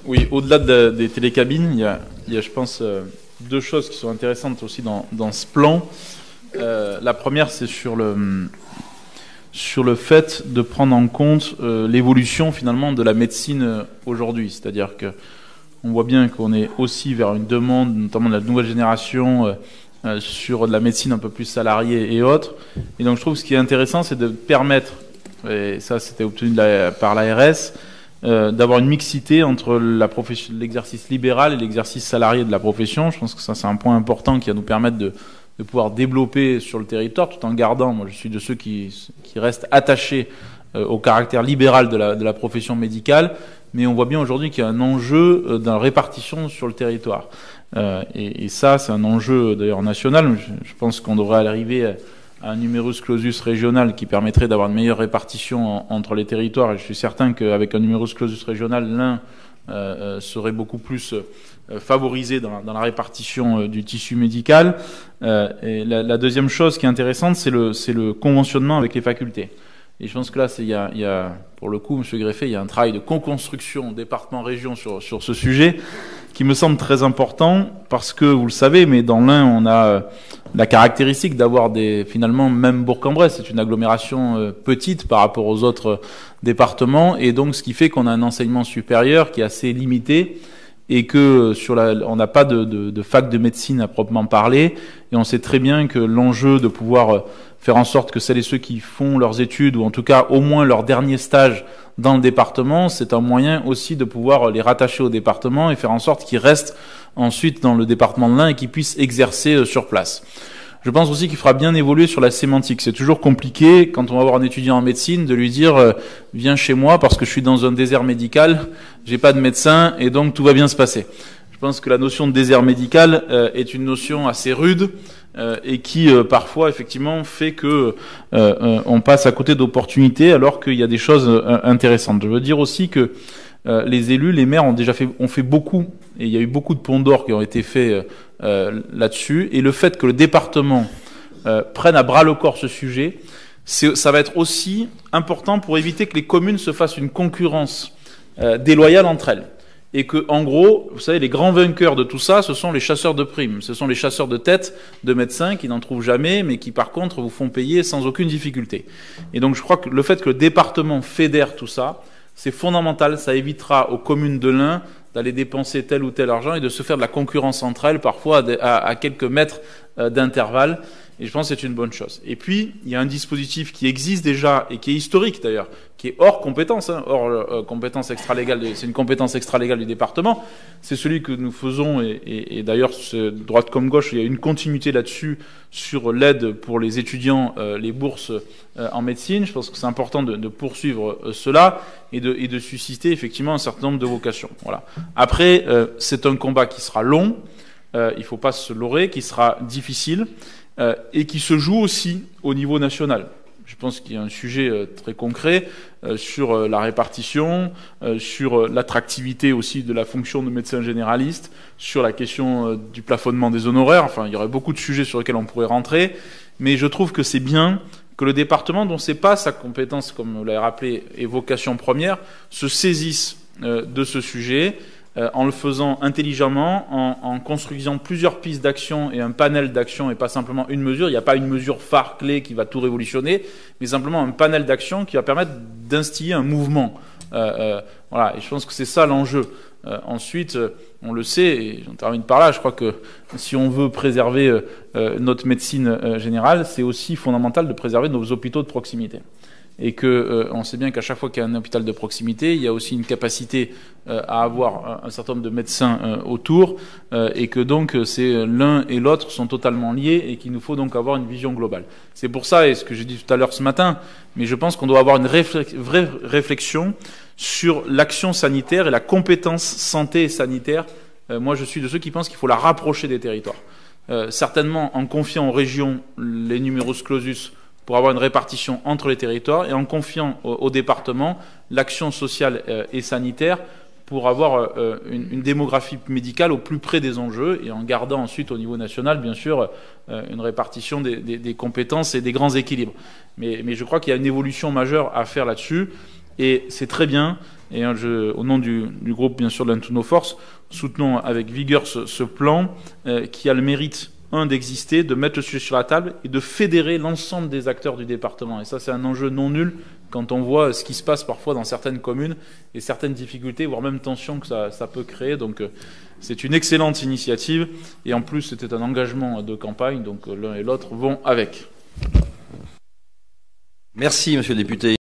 Oui, au-delà des télécabines, il y a, je pense, deux choses qui sont intéressantes aussi dans ce plan. La première, c'est sur le fait de prendre en compte l'évolution finalement de la médecine aujourd'hui. C'est-à-dire que on voit bien qu'on est aussi vers une demande, notamment de la nouvelle génération, sur de la médecine un peu plus salariée et autres. Et donc je trouve que ce qui est intéressant, c'est de permettre, et ça c'était obtenu par l'ARS, d'avoir une mixité entre l'exercice libéral et l'exercice salarié de la profession. Je pense que ça c'est un point important qui va nous permettre de pouvoir développer sur le territoire, tout en gardant, moi je suis de ceux qui restent attachés au caractère libéral de la profession médicale, mais on voit bien aujourd'hui qu'il y a un enjeu de répartition sur le territoire. Et ça, c'est un enjeu d'ailleurs national. Je pense qu'on devrait arriver à un numerus clausus régional qui permettrait d'avoir une meilleure répartition entre les territoires. Et je suis certain qu'avec un numerus clausus régional, l'un serait beaucoup plus favorisé dans la répartition du tissu médical. Et la deuxième chose qui est intéressante, c'est le conventionnement avec les facultés. Et je pense que là, il y a, pour le coup, Monsieur Greffet, il y a un travail de co-construction département-région sur ce sujet qui me semble très important parce que, vous le savez, mais dans l'Ain, on a la caractéristique d'avoir finalement, même Bourg-en-Bresse, c'est une agglomération petite par rapport aux autres départements, et donc ce qui fait qu'on a un enseignement supérieur qui est assez limité et que on n'a pas de fac de médecine à proprement parler, et on sait très bien que l'enjeu de pouvoir faire en sorte que celles et ceux qui font leurs études, ou en tout cas au moins leur dernier stage dans le département, c'est un moyen aussi de pouvoir les rattacher au département et faire en sorte qu'ils restent ensuite dans le département de l'Ain et qu'ils puissent exercer sur place. Je pense aussi qu'il fera bien évoluer sur la sémantique. C'est toujours compliqué, quand on va voir un étudiant en médecine, de lui dire « viens chez moi parce que je suis dans un désert médical, j'ai pas de médecin et donc tout va bien se passer ». Je pense que la notion de désert médical est une notion assez rude et qui parfois effectivement fait que on passe à côté d'opportunités alors qu'il y a des choses intéressantes. Je veux dire aussi que les élus, les maires ont fait beaucoup, et il y a eu beaucoup de ponts d'or qui ont été faits là-dessus, et le fait que le département prenne à bras le corps ce sujet, ça va être aussi important pour éviter que les communes se fassent une concurrence déloyale entre elles. Et que, en gros, vous savez, les grands vainqueurs de tout ça, ce sont les chasseurs de primes. Ce sont les chasseurs de têtes de médecins qui n'en trouvent jamais, mais qui, par contre, vous font payer sans aucune difficulté. Et donc, je crois que le fait que le département fédère tout ça, c'est fondamental. Ça évitera aux communes de l'Ain d'aller dépenser tel ou tel argent et de se faire de la concurrence entre elles, parfois à quelques mètres d'intervalle. Et je pense que c'est une bonne chose. Et puis, il y a un dispositif qui existe déjà et qui est historique d'ailleurs, qui est hors compétence, hors compétence extralégale, c'est une compétence extralégale du département. C'est celui que nous faisons, et d'ailleurs, droite comme gauche, il y a une continuité là-dessus sur l'aide pour les étudiants, les bourses en médecine. Je pense que c'est important de poursuivre cela et de susciter effectivement un certain nombre de vocations. Voilà. Après, c'est un combat qui sera long, il ne faut pas se leurrer, qui sera difficile, et qui se joue aussi au niveau national. Je pense qu'il y a un sujet très concret sur la répartition, sur l'attractivité aussi de la fonction de médecin généraliste, sur la question du plafonnement des honoraires. Enfin, il y aurait beaucoup de sujets sur lesquels on pourrait rentrer, mais je trouve que c'est bien que le département, dont c'est pas sa compétence, comme vous l'avez rappelé, et vocation première, se saisisse de ce sujet, en le faisant intelligemment, en construisant plusieurs pistes d'action et un panel d'actions et pas simplement une mesure. Il n'y a pas une mesure phare clé qui va tout révolutionner, mais simplement un panel d'actions qui va permettre d'instiller un mouvement. Voilà, et je pense que c'est ça l'enjeu. Ensuite, on le sait, et j'en termine par là, je crois que si on veut préserver notre médecine générale, c'est aussi fondamental de préserver nos hôpitaux de proximité. Et que on sait bien qu'à chaque fois qu'il y a un hôpital de proximité, il y a aussi une capacité à avoir un certain nombre de médecins autour, et que donc c'est l'un et l'autre sont totalement liés et qu'il nous faut donc avoir une vision globale. C'est pour ça, et ce que j'ai dit tout à l'heure ce matin, mais je pense qu'on doit avoir une vraie réflexion sur l'action sanitaire et la compétence santé et sanitaire. Moi, je suis de ceux qui pensent qu'il faut la rapprocher des territoires. Certainement en confiant aux régions les numerus clausus pour avoir une répartition entre les territoires, et en confiant au département l'action sociale et sanitaire pour avoir une démographie médicale au plus près des enjeux, et en gardant ensuite au niveau national, bien sûr, une répartition des compétences et des grands équilibres. Mais je crois qu'il y a une évolution majeure à faire là-dessus, et c'est très bien Et au nom du groupe, bien sûr, de l'Un nos forces, soutenons avec vigueur ce plan qui a le mérite, d'exister, de mettre le sujet sur la table et de fédérer l'ensemble des acteurs du département. Et ça, c'est un enjeu non nul quand on voit ce qui se passe parfois dans certaines communes et certaines difficultés, voire même tensions que ça peut créer. Donc, c'est une excellente initiative. Et en plus, c'était un engagement de campagne. Donc, l'un et l'autre vont avec. Merci, monsieur le député.